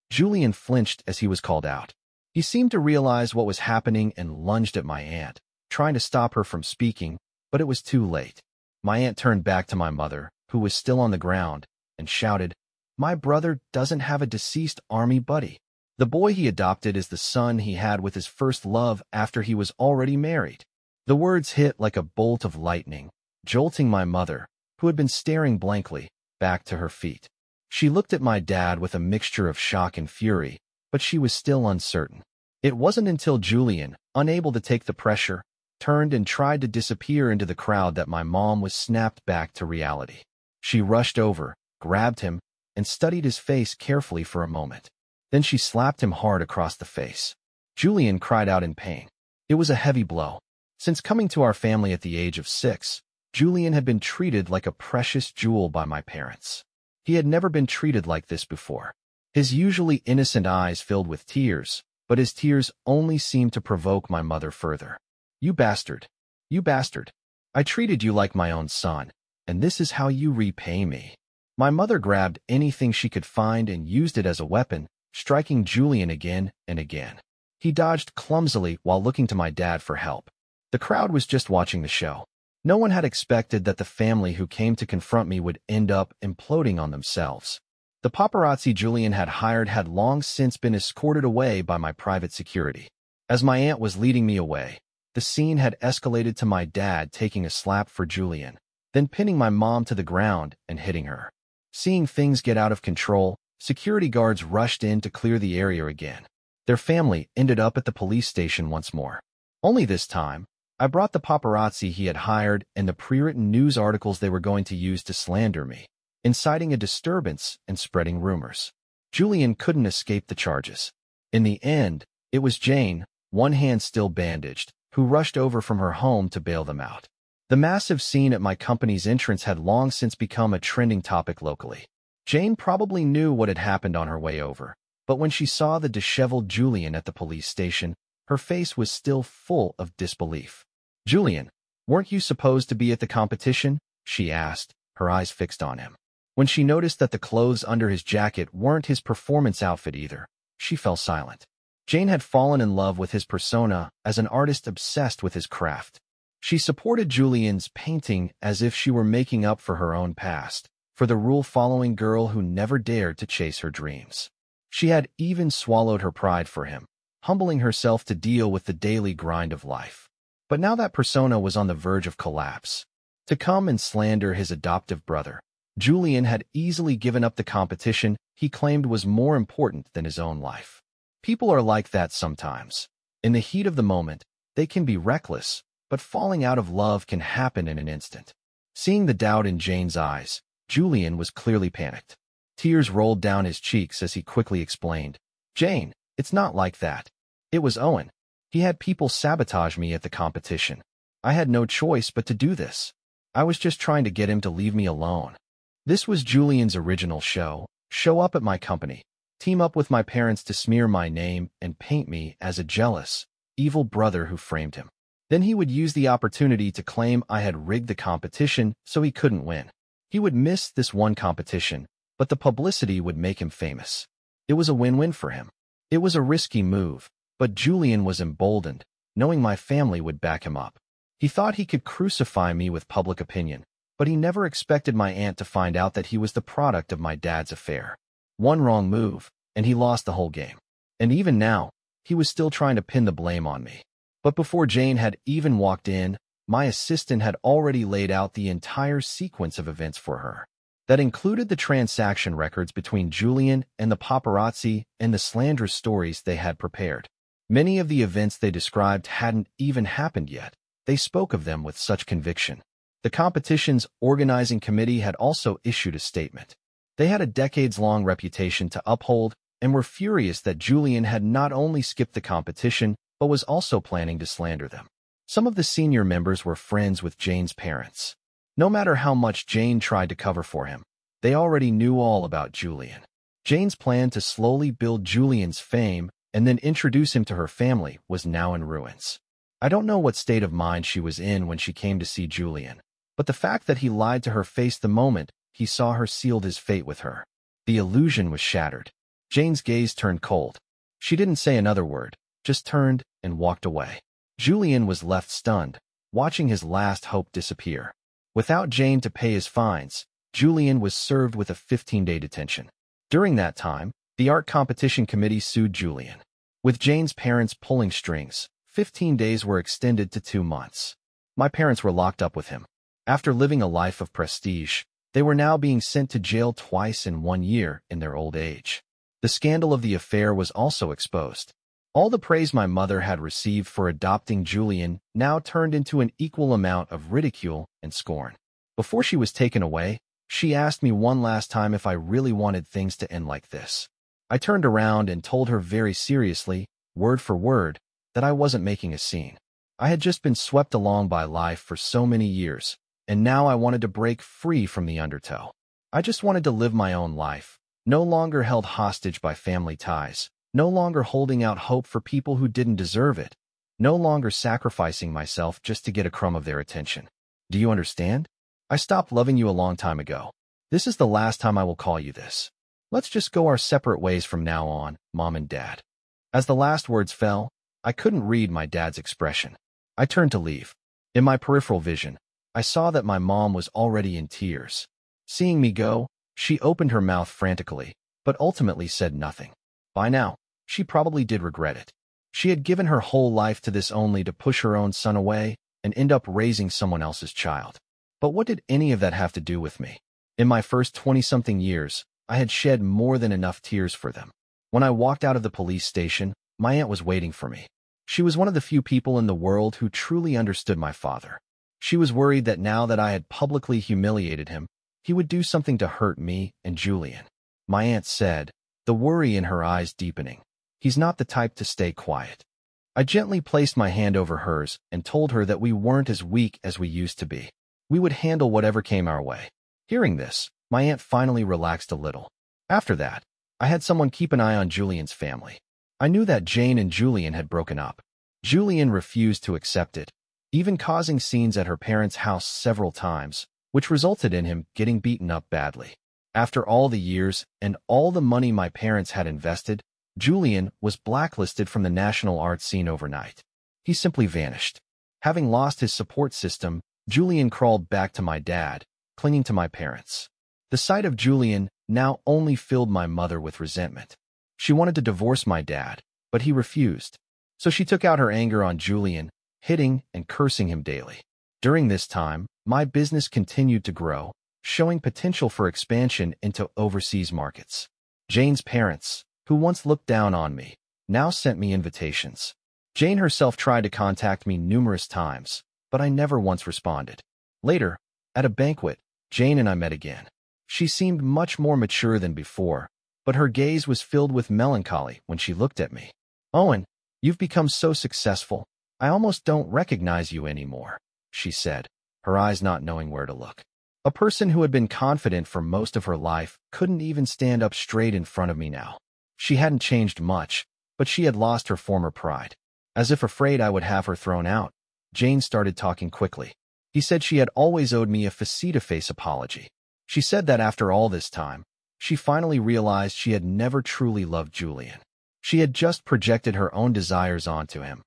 Julian flinched as he was called out. He seemed to realize what was happening and lunged at my aunt, trying to stop her from speaking, but it was too late. My aunt turned back to my mother, who was still on the ground, and shouted, "My brother doesn't have a deceased army buddy. The boy he adopted is the son he had with his first love after he was already married." The words hit like a bolt of lightning, jolting my mother, who had been staring blankly, back to her feet. She looked at my dad with a mixture of shock and fury, but she was still uncertain. It wasn't until Julian, unable to take the pressure, turned and tried to disappear into the crowd that my mom was snapped back to reality. She rushed over, grabbed him, and studied his face carefully for a moment. Then she slapped him hard across the face. Julian cried out in pain. It was a heavy blow. Since coming to our family at the age of 6, Julian had been treated like a precious jewel by my parents. He had never been treated like this before. His usually innocent eyes filled with tears, but his tears only seemed to provoke my mother further. "You bastard! You bastard! I treated you like my own son, and this is how you repay me." My mother grabbed anything she could find and used it as a weapon, striking Julian again and again. He dodged clumsily while looking to my dad for help. The crowd was just watching the show. No one had expected that the family who came to confront me would end up imploding on themselves. The paparazzi Julian had hired had long since been escorted away by my private security. As my aunt was leading me away, the scene had escalated to my dad taking a slap for Julian, then pinning my mom to the ground and hitting her. Seeing things get out of control, security guards rushed in to clear the area again. Their family ended up at the police station once more. Only this time, I brought the paparazzi he had hired and the pre-written news articles they were going to use to slander me, inciting a disturbance and spreading rumors. Julian couldn't escape the charges. In the end, it was Jane, one hand still bandaged, who rushed over from her home to bail them out. The massive scene at my company's entrance had long since become a trending topic locally. Jane probably knew what had happened on her way over, but when she saw the disheveled Julian at the police station, her face was still full of disbelief. "Julian, weren't you supposed to be at the competition?" she asked, her eyes fixed on him. When she noticed that the clothes under his jacket weren't his performance outfit either, she fell silent. Jane had fallen in love with his persona as an artist obsessed with his craft. She supported Julian's painting as if she were making up for her own past, for the rule-following girl who never dared to chase her dreams. She had even swallowed her pride for him, humbling herself to deal with the daily grind of life. But now that persona was on the verge of collapse. To come and slander his adoptive brother, Julian had easily given up the competition he claimed was more important than his own life. People are like that sometimes. In the heat of the moment, they can be reckless, but falling out of love can happen in an instant. Seeing the doubt in Jane's eyes, Julian was clearly panicked. Tears rolled down his cheeks as he quickly explained, "Jane, it's not like that. It was Owen. He had people sabotage me at the competition. I had no choice but to do this. I was just trying to get him to leave me alone." This was Julian's original show up at my company, team up with my parents to smear my name and paint me as a jealous, evil brother who framed him. Then he would use the opportunity to claim I had rigged the competition so he couldn't win. He would miss this one competition, but the publicity would make him famous. It was a win-win for him. It was a risky move, but Julian was emboldened, knowing my family would back him up. He thought he could crucify me with public opinion, but he never expected my aunt to find out that he was the product of my dad's affair. One wrong move, and he lost the whole game. And even now, he was still trying to pin the blame on me. But before Jane had even walked in, my assistant had already laid out the entire sequence of events for her. That included the transaction records between Julian and the paparazzi and the slanderous stories they had prepared. Many of the events they described hadn't even happened yet. They spoke of them with such conviction. The competition's organizing committee had also issued a statement. They had a decades-long reputation to uphold and were furious that Julian had not only skipped the competition, but was also planning to slander them. Some of the senior members were friends with Jane's parents. No matter how much Jane tried to cover for him, they already knew all about Julian. Jane's plan to slowly build Julian's fame and then introduce him to her family was now in ruins. I don't know what state of mind she was in when she came to see Julian, but the fact that he lied to her face the moment he saw her sealed his fate with her. The illusion was shattered. Jane's gaze turned cold. She didn't say another word, just turned and walked away. Julian was left stunned, watching his last hope disappear. Without Jane to pay his fines, Julian was served with a 15-day detention. During that time, the art competition committee sued Julian. With Jane's parents pulling strings, 15 days were extended to 2 months. My parents were locked up with him. After living a life of prestige, they were now being sent to jail twice in 1 year in their old age. The scandal of the affair was also exposed. All the praise my mother had received for adopting Julian now turned into an equal amount of ridicule and scorn. Before she was taken away, she asked me one last time if I really wanted things to end like this. I turned around and told her very seriously, word for word, that I wasn't making a scene. I had just been swept along by life for so many years, and now I wanted to break free from the undertow. I just wanted to live my own life, no longer held hostage by family ties, no longer holding out hope for people who didn't deserve it, no longer sacrificing myself just to get a crumb of their attention. Do you understand? I stopped loving you a long time ago. This is the last time I will call you this. Let's just go our separate ways from now on, Mom and Dad. As the last words fell, I couldn't read my dad's expression. I turned to leave. In my peripheral vision, I saw that my mom was already in tears. Seeing me go, she opened her mouth frantically, but ultimately said nothing. By now, she probably did regret it. She had given her whole life to this only to push her own son away and end up raising someone else's child. But what did any of that have to do with me? In my first 20-something years, I had shed more than enough tears for them. When I walked out of the police station, my aunt was waiting for me. She was one of the few people in the world who truly understood my father. She was worried that now that I had publicly humiliated him, he would do something to hurt me and Julian. My aunt said, the worry in her eyes deepening, "He's not the type to stay quiet." I gently placed my hand over hers and told her that we weren't as weak as we used to be. We would handle whatever came our way. Hearing this, my aunt finally relaxed a little. After that, I had someone keep an eye on Julian's family. I knew that Jane and Julian had broken up. Julian refused to accept it, even causing scenes at her parents' house several times, which resulted in him getting beaten up badly. After all the years and all the money my parents had invested, Julian was blacklisted from the national art scene overnight. He simply vanished. Having lost his support system, Julian crawled back to my dad, clinging to my parents. The sight of Julian now only filled my mother with resentment. She wanted to divorce my dad, but he refused. So she took out her anger on Julian, hitting and cursing him daily. During this time, my business continued to grow, showing potential for expansion into overseas markets. Jane's parents, who once looked down on me, now sent me invitations. Jane herself tried to contact me numerous times, but I never once responded. Later, at a banquet, Jane and I met again. She seemed much more mature than before, but her gaze was filled with melancholy when she looked at me. "Owen, you've become so successful, I almost don't recognize you anymore," she said, her eyes not knowing where to look. A person who had been confident for most of her life couldn't even stand up straight in front of me now. She hadn't changed much, but she had lost her former pride. As if afraid I would have her thrown out, Jane started talking quickly. He said she had always owed me a face-to-face apology. She said that after all this time, she finally realized she had never truly loved Julian. She had just projected her own desires onto him,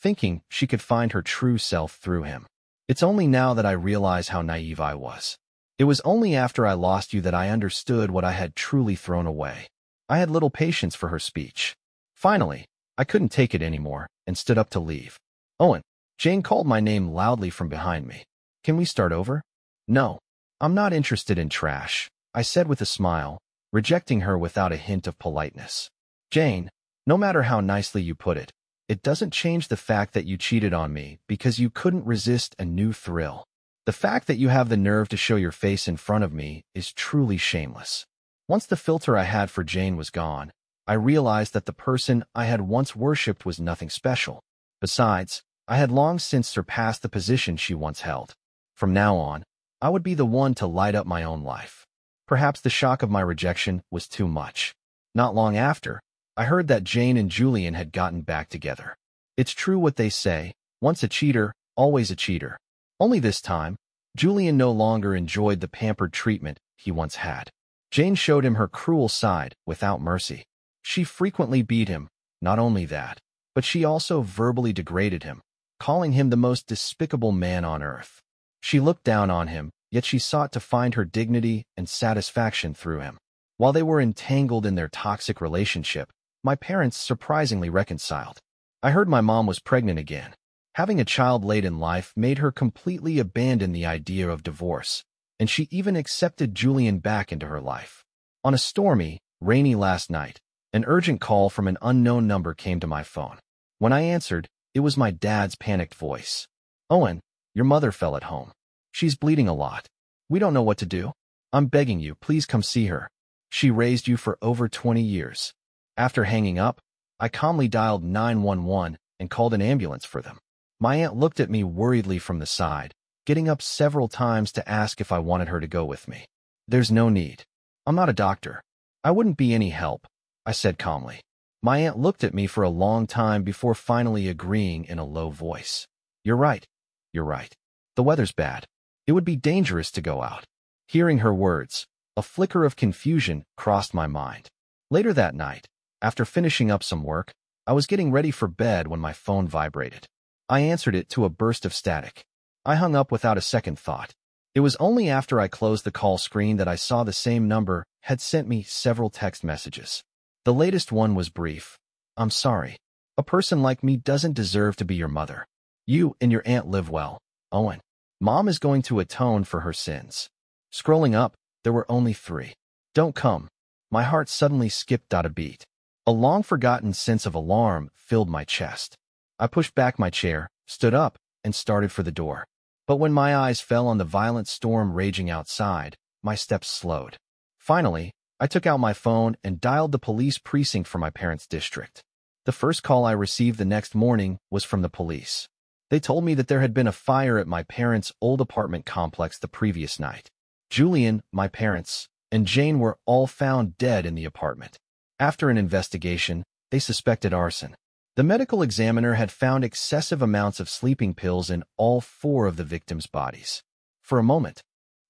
thinking she could find her true self through him. It's only now that I realize how naive I was. It was only after I lost you that I understood what I had truly thrown away. I had little patience for her speech. Finally, I couldn't take it anymore and stood up to leave. Owen. Jane called my name loudly from behind me. Can we start over? No. I'm not interested in trash, I said with a smile, rejecting her without a hint of politeness. Jane, no matter how nicely you put it, it doesn't change the fact that you cheated on me because you couldn't resist a new thrill. The fact that you have the nerve to show your face in front of me is truly shameless. Once the filter I had for Jane was gone, I realized that the person I had once worshipped was nothing special. Besides, I had long since surpassed the position she once held. From now on, I would be the one to light up my own life. Perhaps the shock of my rejection was too much. Not long after, I heard that Jane and Julian had gotten back together. It's true what they say, once a cheater, always a cheater. Only this time, Julian no longer enjoyed the pampered treatment he once had. Jane showed him her cruel side without mercy. She frequently beat him, not only that, but she also verbally degraded him, calling him the most despicable man on earth. She looked down on him, yet she sought to find her dignity and satisfaction through him. While they were entangled in their toxic relationship, my parents surprisingly reconciled. I heard my mom was pregnant again. Having a child late in life made her completely abandon the idea of divorce, and she even accepted Julian back into her life. On a stormy, rainy last night, an urgent call from an unknown number came to my phone. When I answered, it was my dad's panicked voice. Owen, your mother fell at home. She's bleeding a lot. We don't know what to do. I'm begging you, please come see her. She raised you for over 20 years. After hanging up, I calmly dialed 911 and called an ambulance for them. My aunt looked at me worriedly from the side, getting up several times to ask if I wanted her to go with me. There's no need. I'm not a doctor. I wouldn't be any help, I said calmly. My aunt looked at me for a long time before finally agreeing in a low voice. You're right. You're right. The weather's bad. It would be dangerous to go out. Hearing her words, a flicker of confusion crossed my mind. Later that night, after finishing up some work, I was getting ready for bed when my phone vibrated. I answered it to a burst of static. I hung up without a second thought. It was only after I closed the call screen that I saw the same number had sent me several text messages. The latest one was brief. I'm sorry. A person like me doesn't deserve to be your mother. You and your aunt live well, Owen. Mom is going to atone for her sins. Scrolling up, there were only 3. Don't come. My heart suddenly skipped out a beat. A long-forgotten sense of alarm filled my chest. I pushed back my chair, stood up, and started for the door. But when my eyes fell on the violent storm raging outside, my steps slowed. Finally, I took out my phone and dialed the police precinct for my parents' district. The first call I received the next morning was from the police. They told me that there had been a fire at my parents' old apartment complex the previous night. Julian, my parents, and Jane were all found dead in the apartment. After an investigation, they suspected arson. The medical examiner had found excessive amounts of sleeping pills in all 4 of the victims' bodies. For a moment,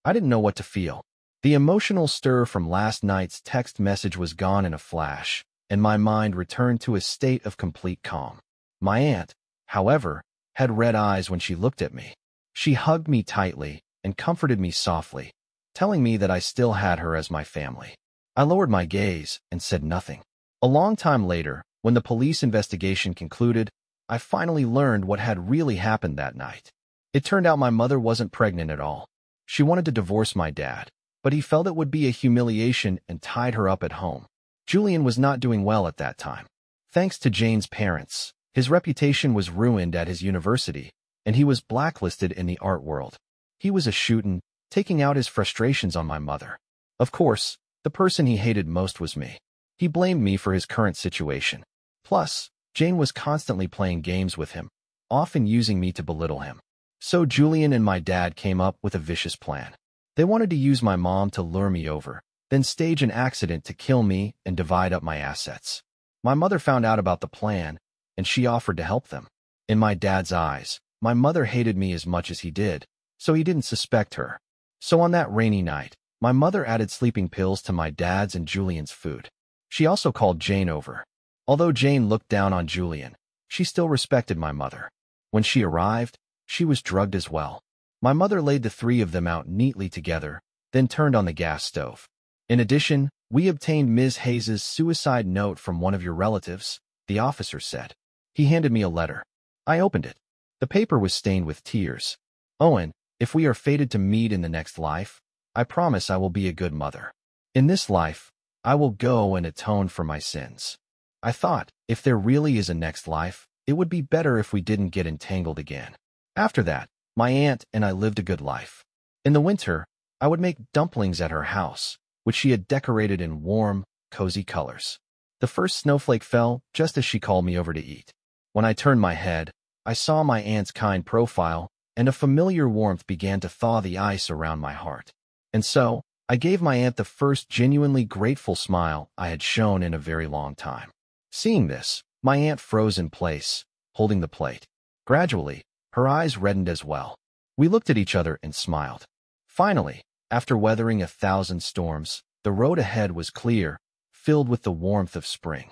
I didn't know what to feel. The emotional stir from last night's text message was gone in a flash, and my mind returned to a state of complete calm. My aunt, however, had red eyes when she looked at me. She hugged me tightly and comforted me softly, telling me that I still had her as my family. I lowered my gaze and said nothing. A long time later, when the police investigation concluded, I finally learned what had really happened that night. It turned out my mother wasn't pregnant at all. She wanted to divorce my dad, but he felt it would be a humiliation and tied her up at home. Julian was not doing well at that time. Thanks to Jane's parents, his reputation was ruined at his university, and he was blacklisted in the art world. He was a shootin', taking out his frustrations on my mother. Of course, the person he hated most was me. He blamed me for his current situation. Plus, Jane was constantly playing games with him, often using me to belittle him. So Julian and my dad came up with a vicious plan. They wanted to use my mom to lure me over, then stage an accident to kill me and divide up my assets. My mother found out about the plan, and she offered to help them. In my dad's eyes, my mother hated me as much as he did, so he didn't suspect her. So on that rainy night, my mother added sleeping pills to my dad's and Julian's food. She also called Jane over. Although Jane looked down on Julian, she still respected my mother. When she arrived, she was drugged as well. My mother laid the 3 of them out neatly together, then turned on the gas stove. In addition, we obtained Ms. Hayes's suicide note from one of your relatives, the officer said. He handed me a letter. I opened it. The paper was stained with tears. Owen, if we are fated to meet in the next life, I promise I will be a good mother. In this life, I will go and atone for my sins. I thought, if there really is a next life, it would be better if we didn't get entangled again. After that, my aunt and I lived a good life. In the winter, I would make dumplings at her house, which she had decorated in warm, cozy colors. The first snowflake fell just as she called me over to eat. When I turned my head, I saw my aunt's kind profile, and a familiar warmth began to thaw the ice around my heart. And so, I gave my aunt the first genuinely grateful smile I had shown in a very long time. Seeing this, my aunt froze in place, holding the plate. Gradually, her eyes reddened as well. We looked at each other and smiled. Finally, after weathering 1,000 storms, the road ahead was clear, filled with the warmth of spring.